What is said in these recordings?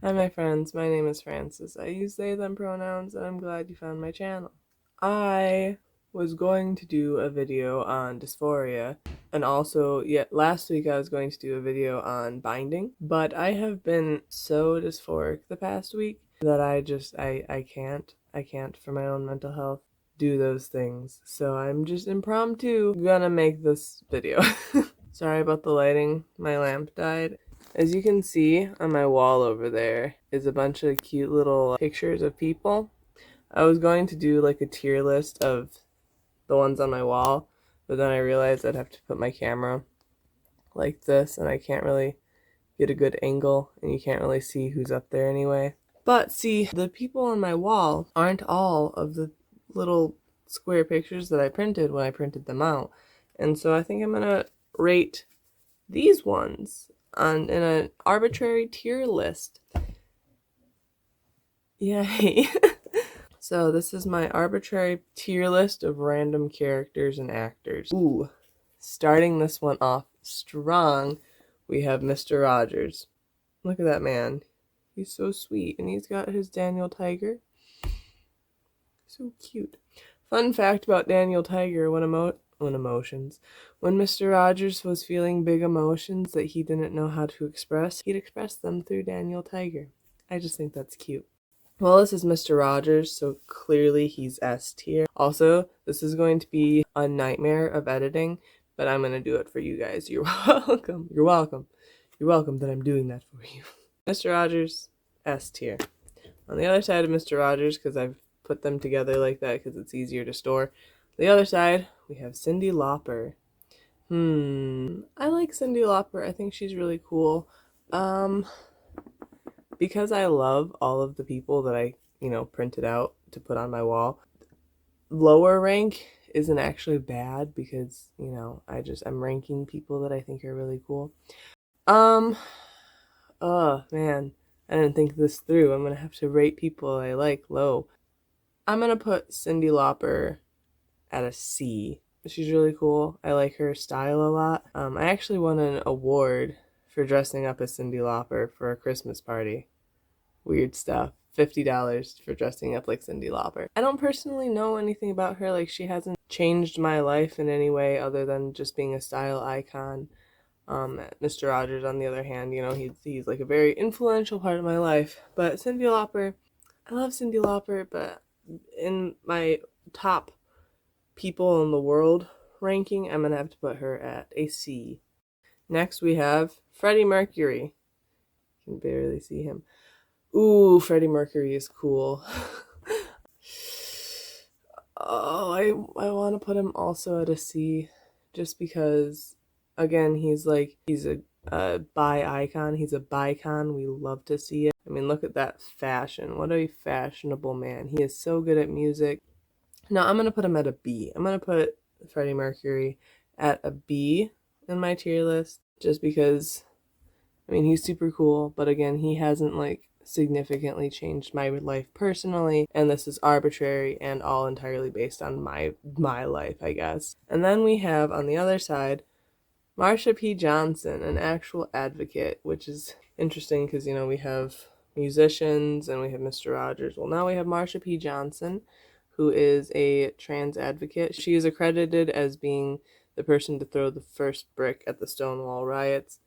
Hi my friends, my name is Francis. I use they them pronouns and I'm glad you found my channel. I was going to do a video on dysphoria and also last week I was going to do a video on binding, but I have been so dysphoric the past week that I can't for my own mental health do those things. So I'm just impromptu gonna make this video. Sorry about the lighting, my lamp died. As you can see on my wall over there is a bunch of cute little pictures of people. I was going to do like a tier list of the ones on my wall, but then I realized I'd have to put my camera like this and I can't really get a good angle and you can't really see who's up there anyway. But see, the people on my wall aren't all of the little square pictures that I printed when I printed them out. And so I think I'm gonna rate these ones in an arbitrary tier list. Yay. So this is my arbitrary tier list of random characters and actors. Ooh, starting this one off strong, we have Mr. Rogers. Look at that man. He's so sweet, and he's got his Daniel Tiger. So cute. Fun fact about Daniel Tiger, when Mr. Rogers was feeling big emotions that he didn't know how to express, he'd express them through Daniel Tiger. I just think that's cute. Well, this is Mr. Rogers, so clearly he's S tier. Also, this is going to be a nightmare of editing, but I'm going to do it for you guys. You're welcome. You're welcome. You're welcome that I'm doing that for you. Mr. Rogers, S tier. On the other side of Mr. Rogers, because I've put them together like that because it's easier to store. The other side, we have Cyndi Lauper. I like Cyndi Lauper. I think she's really cool. Because I love all of the people that I, printed out to put on my wall, lower rank isn't actually bad because, I'm ranking people that I think are really cool. Oh man, I didn't think this through. I'm gonna have to rate people I like low. I'm gonna put Cyndi Lauper at a C. She's really cool. I like her style a lot. I actually won an award for dressing up as Cyndi Lauper for a Christmas party. Weird stuff. $50 for dressing up like Cyndi Lauper. I don't personally know anything about her. Like, she hasn't changed my life in any way other than just being a style icon. Mr. Rogers, on the other hand, he's like a very influential part of my life. But Cyndi Lauper, I love Cyndi Lauper, but in my top people in the world ranking, I'm gonna have to put her at a C. Next we have Freddie Mercury. You can barely see him. Ooh, Freddie Mercury is cool. Oh, I want to put him also at a C, just because, again, he's a bi icon. He's a bicon. We love to see it. I mean, look at that fashion. What a fashionable man. He is so good at music. No, I'm gonna put him at a B. I'm gonna put Freddie Mercury at a B in my tier list, just because, I mean, he's super cool, but again, he hasn't significantly changed my life personally, and this is arbitrary and all entirely based on my life, I guess. And then we have on the other side Marsha P Johnson, an actual advocate, which is interesting because we have musicians and we have Mr. Rogers. Well, now we have Marsha P Johnson, who is a trans advocate. She is accredited as being the person to throw the first brick at the Stonewall riots.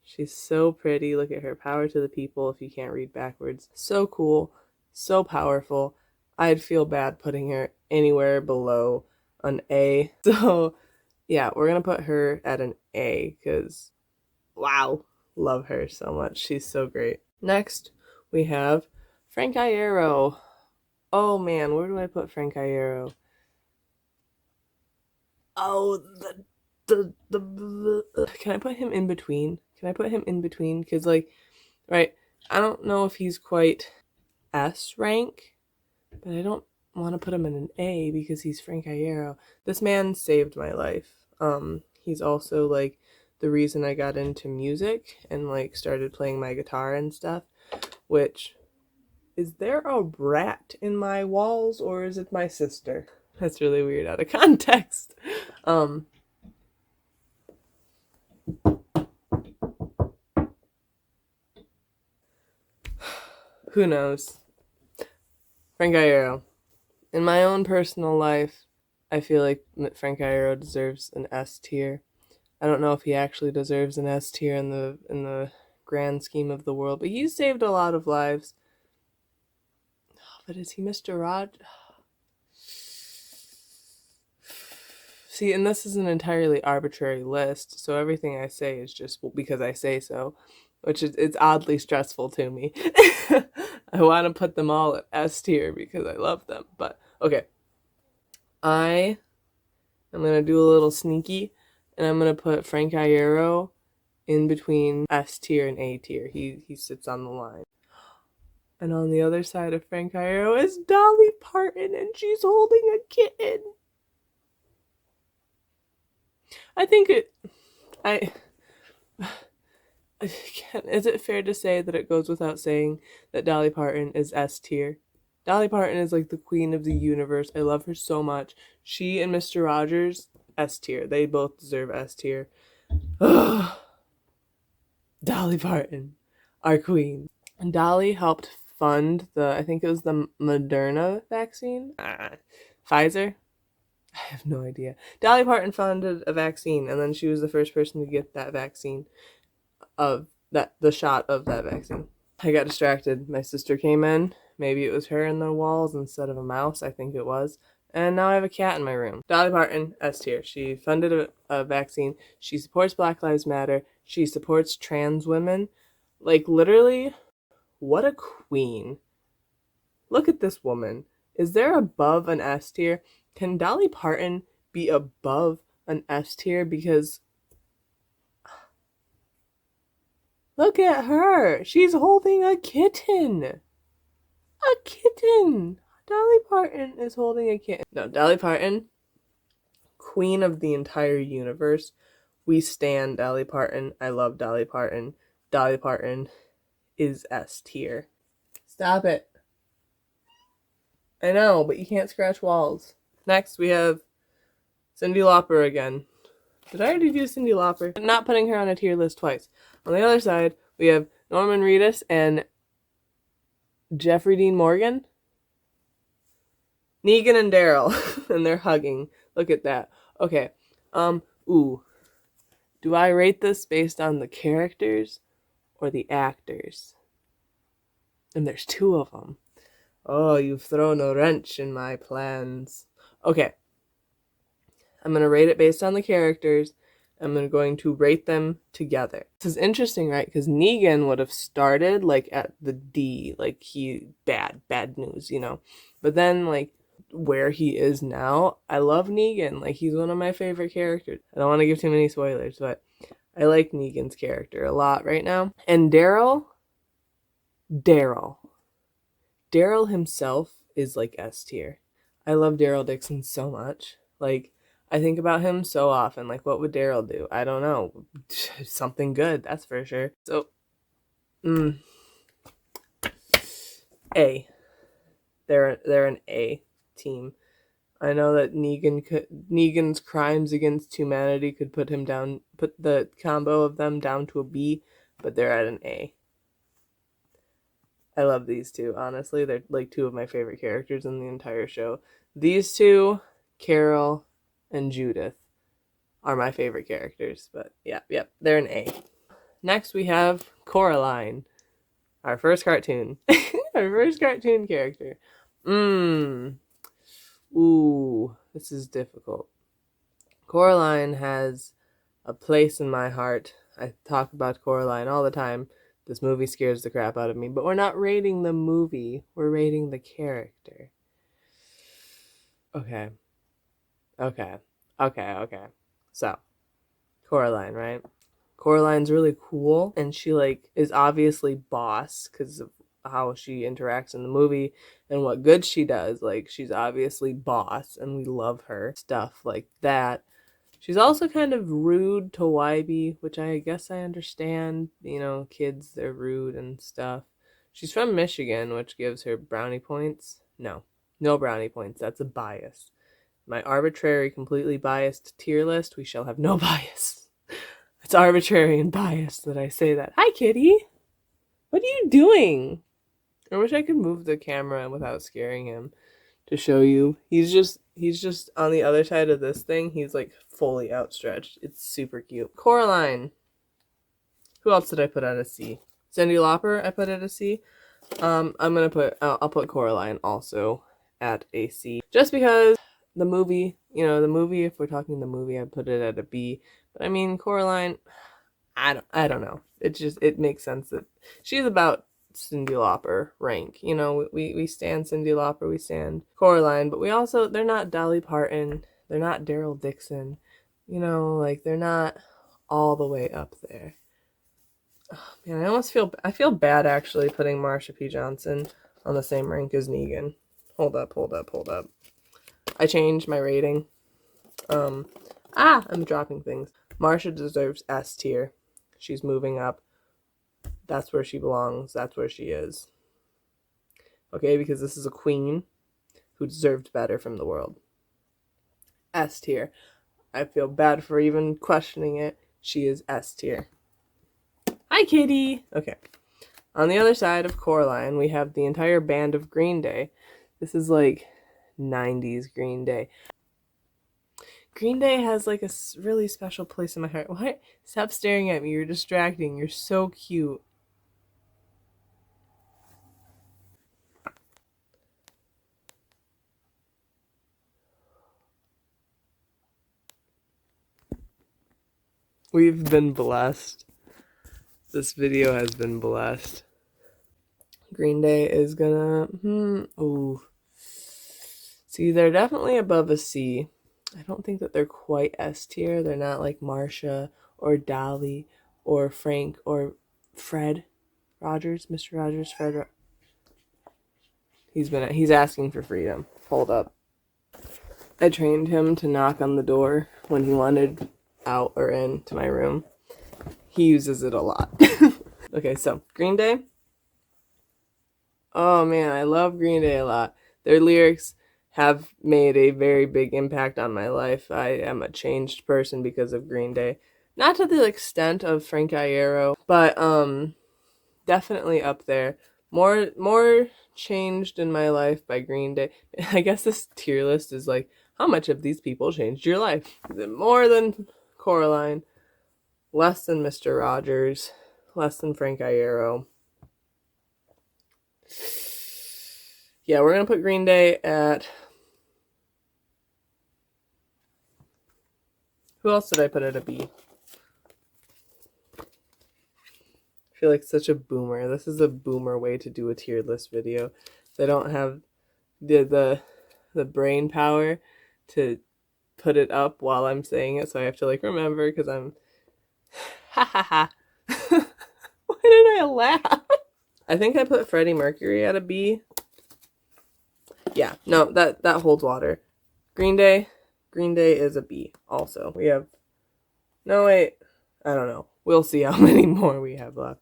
She's so pretty. Look at her. Power to the people if you can't read backwards. So cool. So powerful. I'd feel bad putting her anywhere below an A. So, yeah, we're going to put her at an A because, wow, love her so much. She's so great. Next, we have Frank Airo. Oh, man, where do I put Frank Airo? Oh, can I put him in between? Can I put him in between? Because, right, I don't know if he's quite S rank, but I don't want to put him in an A because he's Frank Airo. This man saved my life. He's also, the reason I got into music and, started playing my guitar and stuff, which, is there a rat in my walls or is it my sister? That's really weird out of context. Who knows? Frank Airo. In my own personal life, I feel like Frank Airo deserves an S tier. I don't know if he actually deserves an S tier in the grand scheme of the world, but he's saved a lot of lives. But is he Mr. Rod? See, and this is an entirely arbitrary list, so everything I say is just because I say so, which is it's oddly stressful to me. I want to put them all at S tier because I love them, but okay. I'm gonna do a little sneaky, and I'm gonna put Frank Airo in between S tier and A tier. He sits on the line. And on the other side of Frank Cairo is Dolly Parton, and she's holding a kitten. I think is it fair to say that it goes without saying that Dolly Parton is S tier? Dolly Parton is like the queen of the universe. I love her so much. She and Mr. Rogers, S tier. They both deserve S tier. Dolly Parton, our queen. And Dolly helped fund I think it was the Moderna vaccine? Pfizer? I have no idea. Dolly Parton funded a vaccine, and then she was the first person to get that vaccine the shot of that vaccine. I got distracted. My sister came in. Maybe it was her in the walls instead of a mouse. I think it was. And now I have a cat in my room. Dolly Parton, S tier. She funded a vaccine. She supports Black Lives Matter. She supports trans women. Like, literally, what a queen. Look at this woman. Is there above an S tier? Can Dolly Parton be above an S tier? Because look at her. She's holding a kitten. A kitten. Dolly Parton is holding a kitten. No, Dolly Parton, queen of the entire universe. We stan Dolly Parton. I love Dolly Parton. Dolly Parton is S tier. Stop it. I know, but you can't scratch walls. Next, we have Cyndi Lauper again. Did I already do Cyndi Lauper? I'm not putting her on a tier list twice. On the other side, we have Norman Reedus and Jeffrey Dean Morgan. Negan and Daryl. And they're hugging. Look at that. Okay. Do I rate this based on the characters or the actors? And there's two of them. Oh, you've thrown a wrench in my plans. Okay. I'm going to rate it based on the characters. I'm going to rate them together. This is interesting, right? Because Negan would have started, like, at the D. Like, bad news, you know? But then, like, where he is now, I love Negan. Like, he's one of my favorite characters. I don't want to give too many spoilers, but I like Negan's character a lot right now. And Daryl himself is, like, S tier. I love Daryl Dixon so much. Like, I think about him so often. Like, what would Daryl do? I don't know. Something good, that's for sure. So, A. They're an A team. I know that Negan's crimes against humanity could put the combo of them down to a B, but they're at an A. I love these two, honestly. They're like two of my favorite characters in the entire show. These two, Carol and Judith, are my favorite characters. But yep, they're an A. Next we have Coraline, our first cartoon. Our first cartoon character. Ooh, this is difficult. Coraline has a place in my heart. I talk about Coraline all the time. This movie scares the crap out of me, but we're not rating the movie. We're rating the character. Okay. So, Coraline, right? Coraline's really cool, and she, like, is obviously boss because of how she interacts in the movie and what good she does. Like, she's obviously boss, and we love her. Stuff like that. She's also kind of rude to Wybie, which I guess I understand. You know, kids, they're rude and stuff. She's from Michigan, which gives her brownie points. No brownie points. That's a bias. My arbitrary, completely biased tier list, we shall have no bias. It's arbitrary and biased that I say that. Hi, kitty. What are you doing? I wish I could move the camera without scaring him to show you. He's just on the other side of this thing. He's like fully outstretched. It's super cute. Coraline. Who else did I put at a C? Cyndi Lauper I put at a C. I'll put Coraline also at a C. Just because the movie, if we're talking the movie, I put it at a B. But I mean, Coraline, I don't know. It makes sense that she's about Cyndi Lauper rank. We stand Cyndi Lauper, we stand Coraline, but they're not Dolly Parton, they're not Daryl Dixon. They're not all the way up there. Oh, man, I feel bad actually putting Marsha P Johnson on the same rank as Negan. Hold up. I changed my rating. I'm dropping things. Marsha deserves S tier. She's moving up. That's where she belongs. That's where she is. Okay, because this is a queen who deserved better from the world. S tier. I feel bad for even questioning it. She is S tier. Hi, kitty! Okay. On the other side of Coraline, we have the entire band of Green Day. This is like 90s Green Day. Green Day has like a really special place in my heart. What? Stop staring at me. You're distracting. You're so cute. We've been blessed. This video has been blessed. Green Day is gonna... Ooh. See, they're definitely above a C. I don't think that they're quite S tier. They're not like Marsha or Dolly or Frank or Fred Rogers. Mr. Rogers, Fred. He's asking for freedom. Hold up. I trained him to knock on the door when he wanted out or in to my room. He uses it a lot. Okay, so Green Day. Oh man, I love Green Day a lot. Their lyrics have made a very big impact on my life. I am a changed person because of Green Day. Not to the extent of Frank Airo, but definitely up there. More changed in my life by Green Day. I guess this tier list is like, how much have these people changed your life? More than Coraline, less than Mr. Rogers, less than Frank Airo. Yeah, we're going to put Green Day at... Who else did I put at a B? I feel like such a boomer. This is a boomer way to do a tier list video. I don't have the brain power to put it up while I'm saying it, so I have to remember because I'm... Ha ha ha. Why did I laugh? I think I put Freddie Mercury at a B. Yeah, no, that holds water. Green Day is a B also. We have... No, wait. I don't know. We'll see how many more we have left.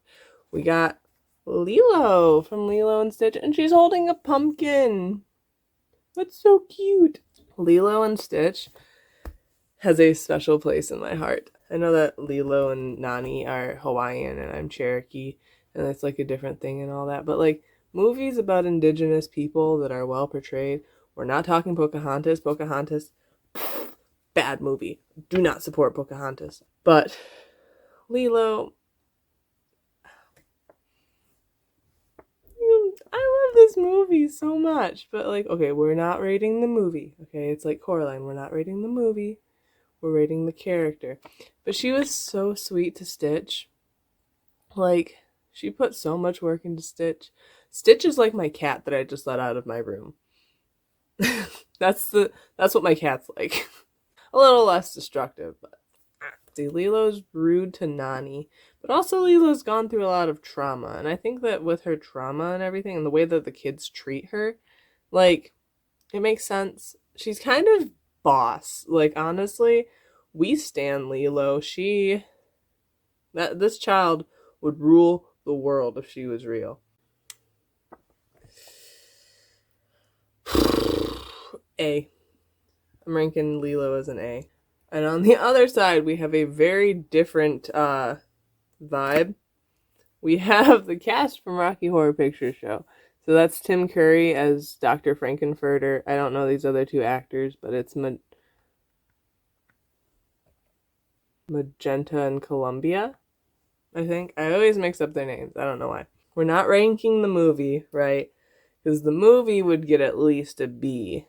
We got Lilo from Lilo and Stitch, and she's holding a pumpkin. That's so cute. Lilo and Stitch has a special place in my heart. I know that Lilo and Nani are Hawaiian and I'm Cherokee, and it's like a different thing and all that, but movies about indigenous people that are well portrayed. We're not talking Pocahontas. Pocahontas, bad movie. Do not support Pocahontas. But Lilo, I love this movie so much. But okay, we're not rating the movie. Okay, it's like Coraline. We're not rating the movie. We're rating the character. But she was so sweet to Stitch. She put so much work into Stitch. Stitch is like my cat that I just let out of my room. That's what my cat's like. A little less destructive, but see, Lilo's rude to Nani, but also Lilo's gone through a lot of trauma, and I think that with her trauma and everything, and the way that the kids treat her, it makes sense. She's kind of boss. Honestly, we stan Lilo. This child would rule the world if she was real. A. I'm ranking Lilo as an A. And on the other side, we have a very different vibe. We have the cast from Rocky Horror Picture Show. So that's Tim Curry as Dr. Frankenfurter. I don't know these other two actors, but it's Magenta and Columbia, I think. I always mix up their names. I don't know why. We're not ranking the movie, right? Because the movie would get at least a B.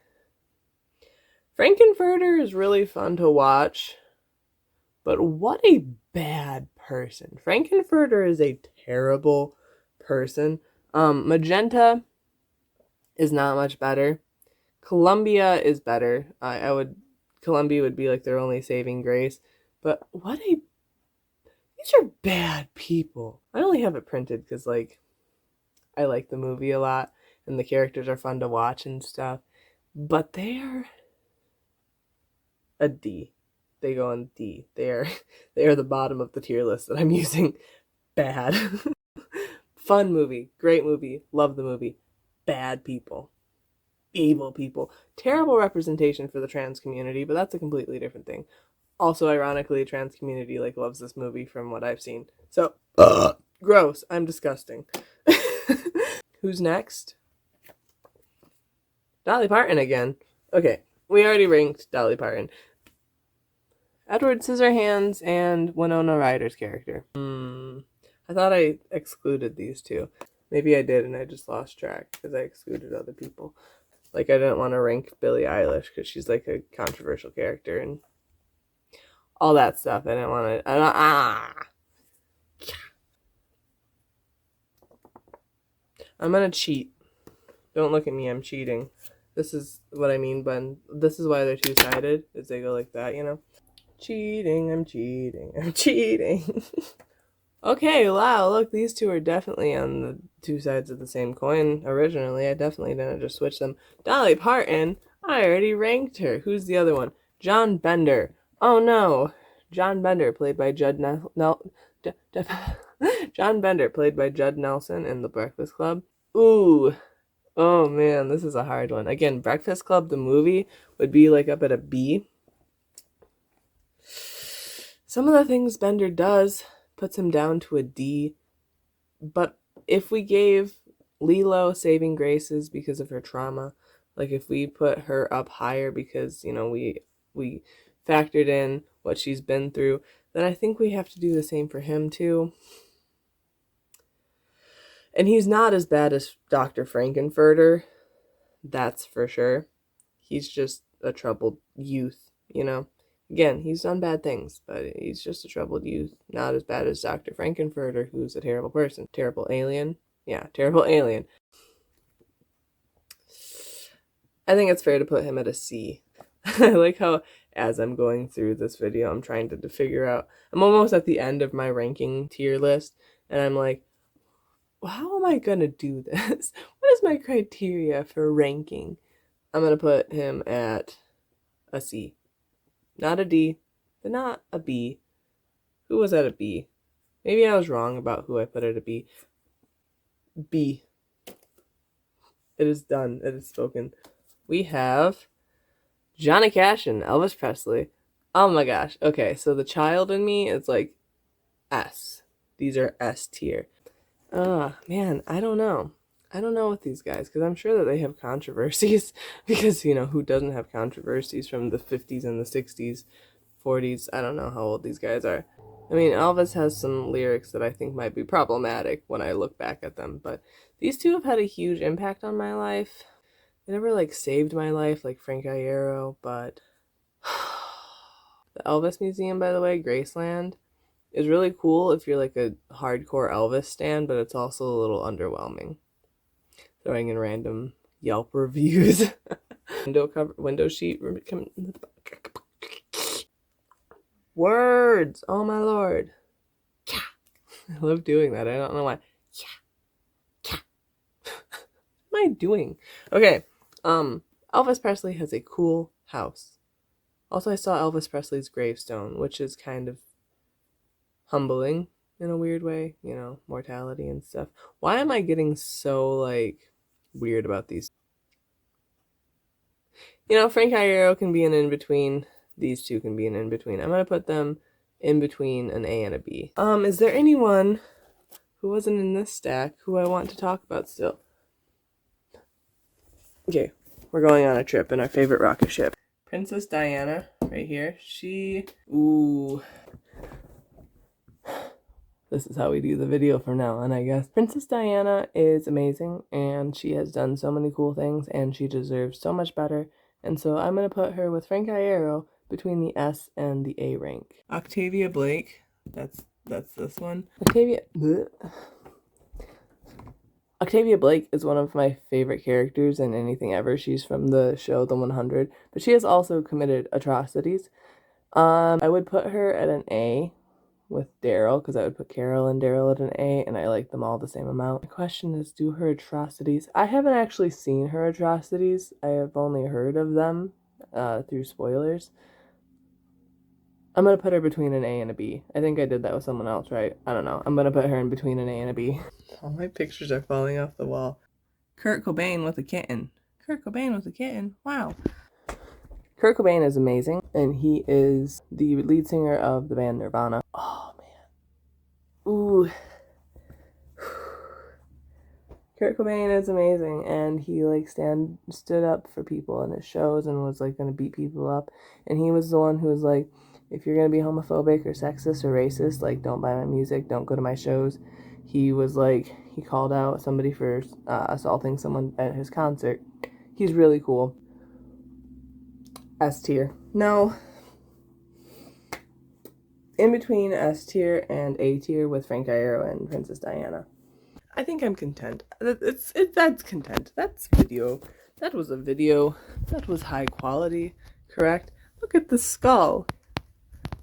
Frankenfurter is really fun to watch, but what a bad person. Frankenfurter is a terrible person. Magenta is not much better. Columbia is better. Columbia would be like their only saving grace. But these are bad people. I only have it printed because like I like the movie a lot and the characters are fun to watch and stuff. But they are a D. They go in D. They are the bottom of the tier list that I'm using. Bad. Fun movie. Great movie. Love the movie. Bad people. Evil people. Terrible representation for the trans community, but that's a completely different thing. Also, ironically, trans community like loves this movie from what I've seen. So, gross. I'm disgusting. Who's next? Dolly Parton again. Okay, we already ranked Dolly Parton. Edward Scissorhands and Winona Ryder's character. I thought I excluded these two. Maybe I did and I just lost track because I excluded other people. Like, I didn't want to rank Billie Eilish because she's like a controversial character and all that stuff. I didn't want to... I'm gonna cheat. Don't look at me, I'm cheating. This is what I mean, but this is why they're two-sided, is they go like that, you know? Cheating, I'm cheating, I'm cheating. Okay, wow, look, these two are definitely on the two sides of the same coin originally. I definitely didn't just switch them. Dolly Parton, I already ranked her. Who's the other one? John Bender. Oh no. John Bender, played by John Bender, played by Judd Nelson in The Breakfast Club. Ooh. Oh man, this is a hard one. Again, Breakfast Club, the movie, would be like up at a B. Some of the things Bender does puts him down to a D. But if we gave Lilo saving graces because of her trauma, like if we put her up higher because, you know, we factored in what she's been through, then I think we have to do the same for him too. And he's not as bad as Dr. Frankenfurter, that's for sure. He's just a troubled youth, you know. Again, he's done bad things, but he's just a troubled youth. Not as bad as Dr. Frankenfurter, who's a terrible person. Terrible alien. Yeah, terrible alien. I think it's fair to put him at a C. I like how, as I'm going through this video, I'm trying to figure out... I'm almost at the end of my ranking tier list, and I'm like, well, how am I going to do this? What is my criteria for ranking? I'm going to put him at a C. Not a D, but not a B. Who was at a B? Maybe I was wrong about who I put at a B. B. It is done. It is spoken. We have Johnny Cash and Elvis Presley. Oh my gosh. Okay, so the child in me is like S. These are S tier. Man, I don't know. I don't know with these guys because I'm sure that they have controversies because, you know, who doesn't have controversies from the 50s and the 60s, 40s? I don't know how old these guys are. I mean, Elvis has some lyrics that I think might be problematic when I look back at them, but these two have had a huge impact on my life. They never, like, saved my life like Frank Airo, but... The Elvis Museum, by the way, Graceland, is really cool if you're, like, a hardcore Elvis stan, but it's also a little underwhelming. Throwing in random Yelp reviews. Window sheet. Words. Oh my lord. I love doing that. I don't know why. What am I doing? Okay. Elvis Presley has a cool house. Also, I saw Elvis Presley's gravestone, which is kind of humbling in a weird way, you know, mortality and stuff. Why am I getting so, like, weird about these? You know, Frank Airo can be an in-between. These two can be an in-between. I'm going to put them in between an A and a B. Is there anyone who wasn't in this stack who I want to talk about still? Okay, we're going on a trip in our favorite rocket ship. Princess Diana, right here. Ooh. This is how we do the video from now on, I guess. Princess Diana is amazing, and she has done so many cool things, and she deserves so much better. And so I'm going to put her with Frank Airo between the S and the A rank. Octavia Blake, that's this one. Octavia Blake is one of my favorite characters in anything ever. She's from the show The 100, but she has also committed atrocities. I would put her at an A with Daryl, because I would put Carol and Daryl at an A, and I like them all the same amount. The question is, do her atrocities? I haven't actually seen her atrocities. I have only heard of them through spoilers. I'm going to put her between an A and a B. I think I did that with someone else, right? I don't know. I'm going to put her in between an A and a B. All my pictures are falling off the wall. Kurt Cobain with a kitten. Kurt Cobain with a kitten. Wow. Kurt Cobain is amazing, and he is the lead singer of the band Nirvana. Oh, man. Ooh. Kurt Cobain is amazing, and he, like, stood up for people in his shows and was, like, gonna beat people up. And he was the one who was like, if you're gonna be homophobic or sexist or racist, like, don't buy my music, don't go to my shows. He was, like, he called out somebody for assaulting someone at his concert. He's really cool. S tier. No. In between S tier and A tier with Frank Airo and Princess Diana. I think I'm content. That's content. That's video. That was a video. That was high quality. Correct? Look at the skull.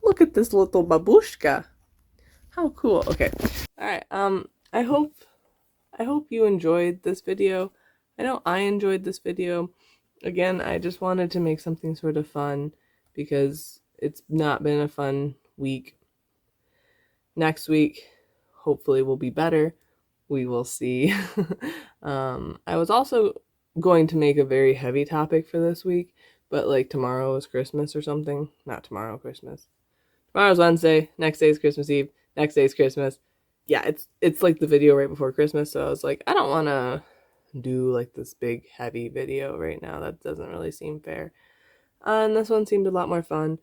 Look at this little babushka. How cool. Okay. Alright, I hope you enjoyed this video. I know I enjoyed this video. Again, I just wanted to make something sort of fun because it's not been a fun week. Next week, hopefully, will be better. We will see. I was also going to make a very heavy topic for this week, but like tomorrow is Christmas or something. Not tomorrow, Christmas. Tomorrow's Wednesday. Next day is Christmas Eve. Next day is Christmas. Yeah, it's like the video right before Christmas, so I was like, I don't want to do like this big heavy video right now. That doesn't really seem fair. And this one seemed a lot more fun.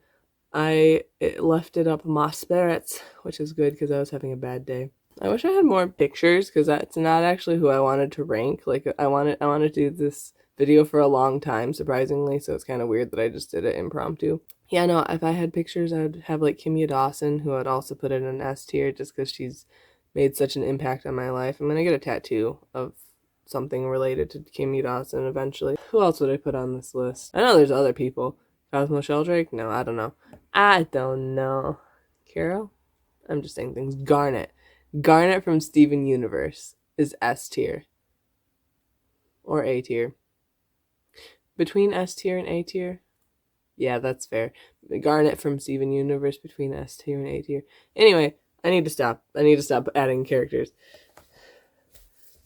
It lifted up my spirits, which is good because I was having a bad day. I wish I had more pictures because that's not actually who I wanted to rank. Like I wanted to do this video for a long time, surprisingly, so it's kind of weird that I just did it impromptu. Yeah, no, if I had pictures, I'd have like Kimya Dawson, who I'd also put in an S tier just because she's made such an impact on my life. I'm gonna get a tattoo of something related to Kimya Dawson eventually. Who else would I put on this list? I know there's other people. Cosmo Sheldrake? No, I don't know. Carol? I'm just saying things. Garnet from Steven Universe is S tier. Or A tier. Between S tier and A tier? Yeah, that's fair. Garnet from Steven Universe between S tier and A tier. Anyway, I need to stop. I need to stop adding characters.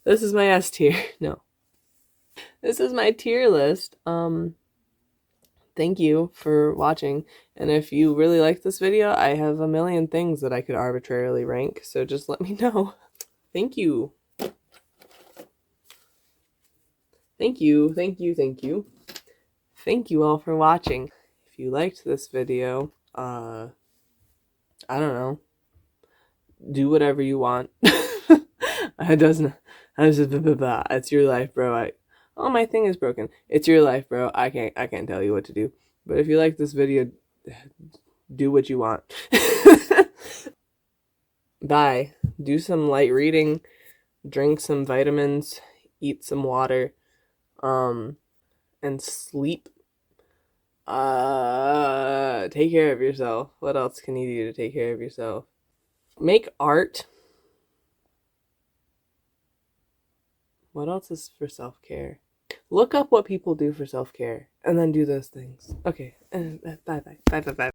This is my S tier. No. This is my tier list. Thank you for watching. And if you really like this video, I have a million things that I could arbitrarily rank. So just let me know. Thank you. Thank you. Thank you. Thank you. Thank you all for watching. If you liked this video, I don't know. Do whatever you want. It's your life, bro. Oh, my thing is broken. It's your life, bro. I can't tell you what to do. But if you like this video, do what you want. Bye. Do some light reading, drink some vitamins, eat some water, and sleep. Take care of yourself. What else can you do to take care of yourself? Make art. What else is for self-care? Look up what people do for self-care and then do those things. Okay. Bye.